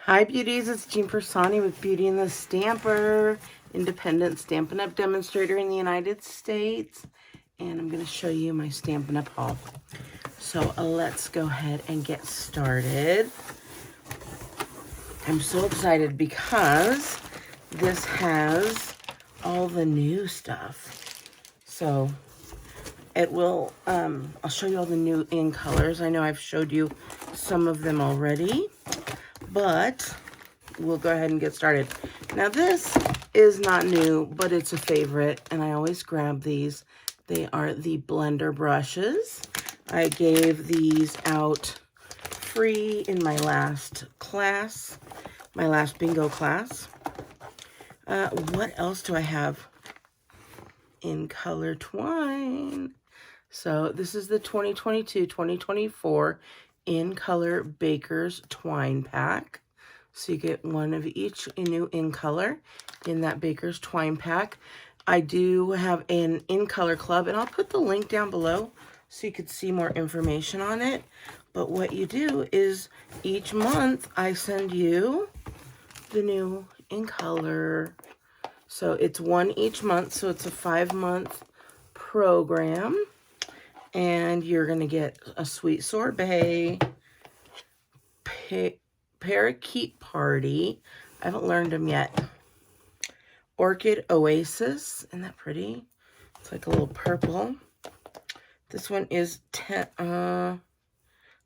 Hi beauties, it's Jean Piersanti with Beauty and the Stamper, independent Stampin' Up! Demonstrator in the United States. And I'm going to show you my Stampin' Up! Haul. So let's go ahead and get started. I'm so excited because this has all the new stuff. So it will, I'll show you all the new in colors. I know I've showed you some of them already, but we'll go ahead and get started. Now this is not new, but it's a favorite, and I always grab these. They are the blender brushes. I gave these out free in my last class, my last bingo class. What else do I have? In color twine. So this is the 2022-2024 in color Baker's Twine Pack. So you get one of each new in color in that Baker's Twine Pack. I do have an in color club, and I'll put the link down below so you could see more information on it. But what you do is each month I send you the new in color. So it's one each month, so it's a 5-month program. And you're going to get a Sweet Sorbet, Parakeet Party. I haven't learned them yet. Orchid Oasis. Isn't that pretty? It's like a little purple. This one is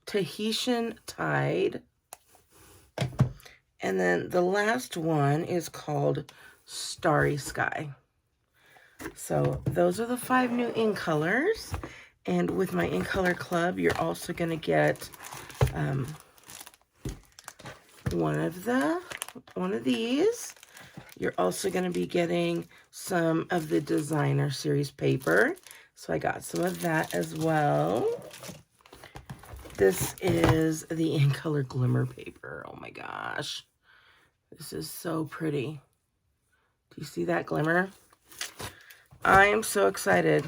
Tahitian Tide. And then the last one is called Starry Sky. So those are the 5 new in colors. And with my in color club, you're also going to get one of these. You're also going to be getting some of the designer series paper. So I got some of that as well. This is the in color Glimmer Paper. Oh my gosh. This is so pretty. Do you see that glimmer? I am so excited.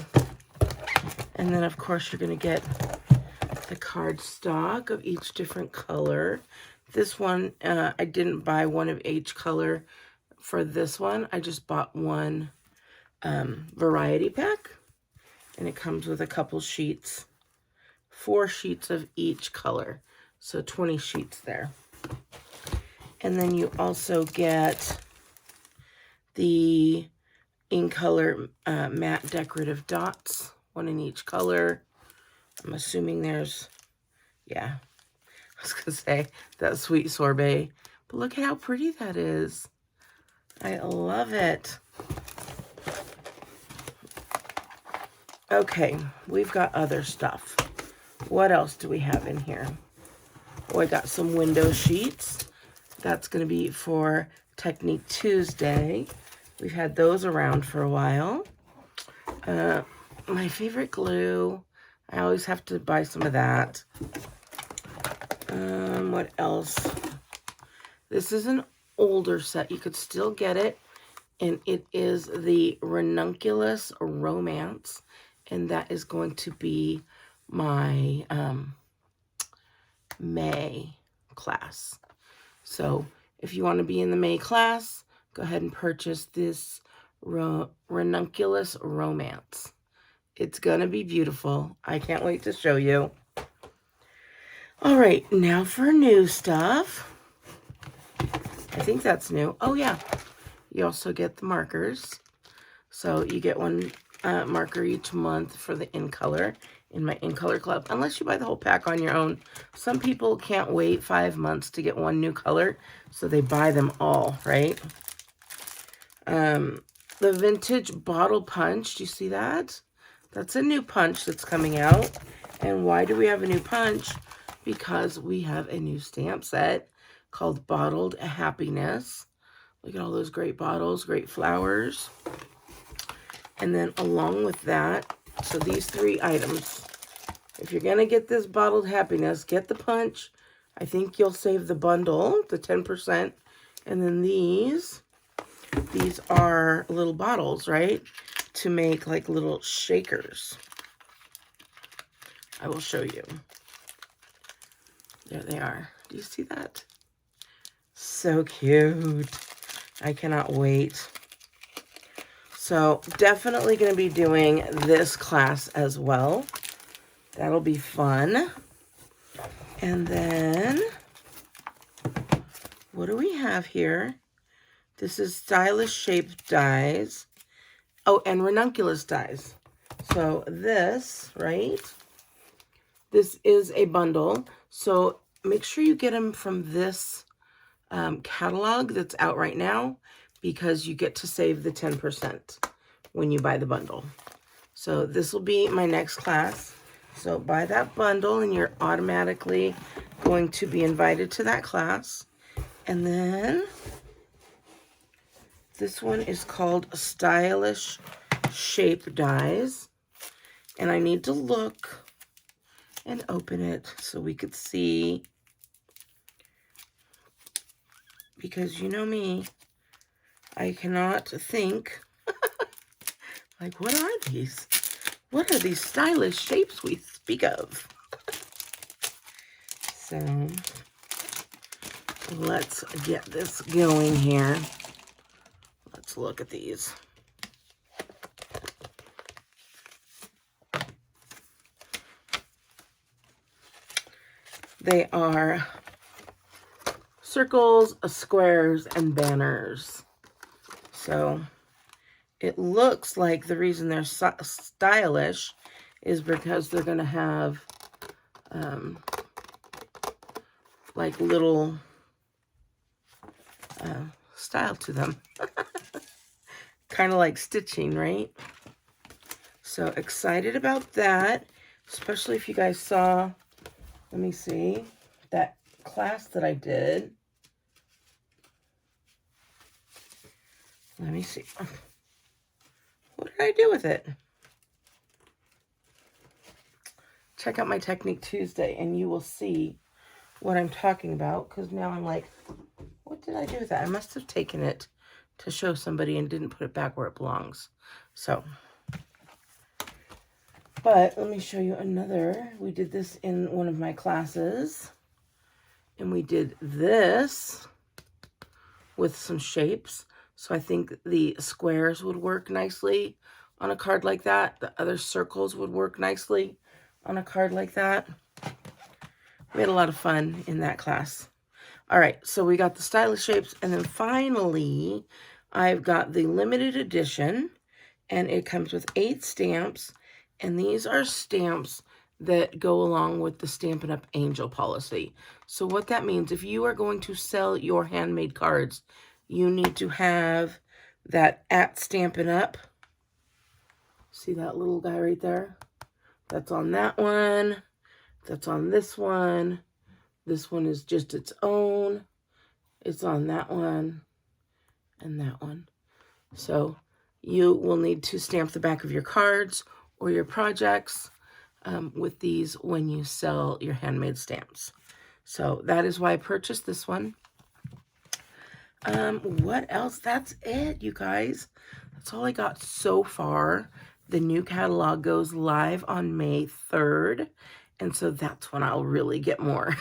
And then, of course, you're going to get the cardstock of each different color. This one, I didn't buy one of each color for this one. I just bought one variety pack. And it comes with a couple sheets. 4 sheets of each color. So 20 sheets there. And then you also get the in color matte decorative dots. 1 in each color. I'm assuming there's, yeah, I was going to say that Sweet Sorbet. But look at how pretty that is. I love it. Okay, we've got other stuff. What else do we have in here? Oh, I got some window sheets. That's going to be for Technique Tuesday. We've had those around for a while. My favorite glue. I always have to buy some of that. What else? This is an older set. You could still get it. And it is the Ranunculus Romance. And that is going to be my May class. So if you want to be in the May class, go ahead and purchase this Ranunculus Romance. It's going to be beautiful. I can't wait to show you. All right, now for new stuff. I think that's new. Oh, yeah. You also get the markers. So you get one marker each month for the in color in my in color club, unless you buy the whole pack on your own. Some people can't wait 5 months to get one new color, so they buy them all, right? The vintage bottle punch, do you see that? That's a new punch that's coming out. And why do we have a new punch? Because we have a new stamp set called Bottled Happiness. Look at all those great bottles, great flowers. And then along with that, so these 3 items. If you're going to get this Bottled Happiness, get the punch. I think you'll save the bundle, the 10%. And then these are little bottles, right? To make like little shakers. I will show you. There they are. Do you see that? so cute. I cannot wait. So definitely going to be doing this class as well. That'll be fun. And then, what do we have here? This is stylish shaped dies. Oh, and ranunculus dies. So this, right? This is a bundle. So make sure you get them from this catalog that's out right now, because you get to save the 10% when you buy the bundle. So this will be my next class. So buy that bundle and you're automatically going to be invited to that class. And then this one is called Stylish Shape Dies. And I need to look and open it so we could see, because you know me, I cannot think, like, what are these? What are these stylish shapes we speak of? So let's get this going here. Let's look at these. They are circles, squares, and banners. So it looks like the reason they're stylish is because they're going to have like little style to them. Kind of like stitching, right? So excited about that, especially if you guys saw, let me see, that class that I did. Let me see. What did I do with it? Check out my Technique Tuesday and you will see what I'm talking about, because now I'm like, what did I do with that? I must have taken it to show somebody and didn't put it back where it belongs. So, but let me show you another. We did this in one of my classes, and we did this with some shapes. So I think the squares would work nicely on a card like that. The other circles would work nicely on a card like that. We had a lot of fun in that class. All right, so we got the stylish shapes, and then finally, I've got the limited edition, and it comes with 8 stamps, and these are stamps that go along with the Stampin' Up! Angel policy. So what that means, if you are going to sell your handmade cards, you need to have that at Stampin' Up! See that little guy right there? That's on that one. That's on this one. This one is just its own. It's on that one and that one. So you will need to stamp the back of your cards or your projects with these when you sell your handmade stamps. So that is why I purchased this one. What else? That's it, you guys. That's all I got so far. The new catalog goes live on May 3rd. And so that's when I'll really get more.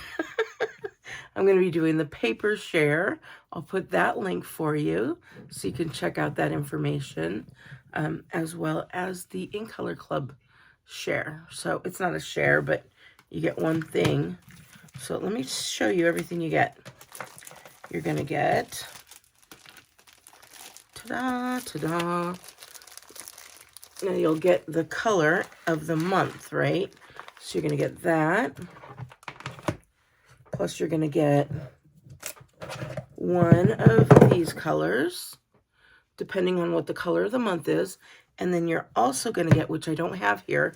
I'm going to be doing the paper share. I'll put that link for you so you can check out that information, as well as the In Color Club share. So it's not a share, but you get one thing. So let me show you everything you get. You're going to get, ta-da, ta-da. Now you'll get the color of the month, right? So you're going to get that. Plus you're going to get one of these colors, depending on what the color of the month is. And then you're also going to get, which I don't have here,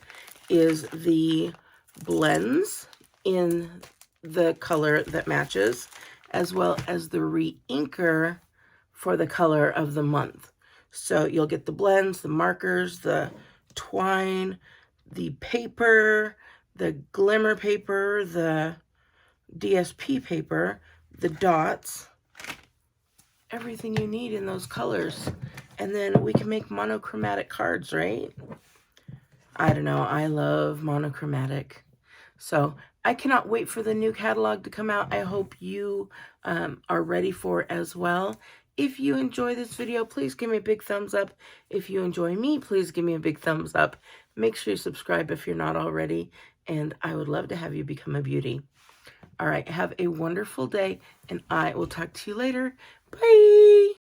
is the blends in the color that matches, as well as the re-inker for the color of the month. So you'll get the blends, the markers, the twine, the paper, the glimmer paper, the DSP paper, the dots, everything you need in those colors. And then we can make monochromatic cards, right? I don't know. I love monochromatic. So I cannot wait for the new catalog to come out. I hope you are ready for it as well. If you enjoy this video, please give me a big thumbs up. If you enjoy me, please give me a big thumbs up. Make sure you subscribe if you're not already, and I would love to have you become a beauty. All right, have a wonderful day, and I will talk to you later. Bye!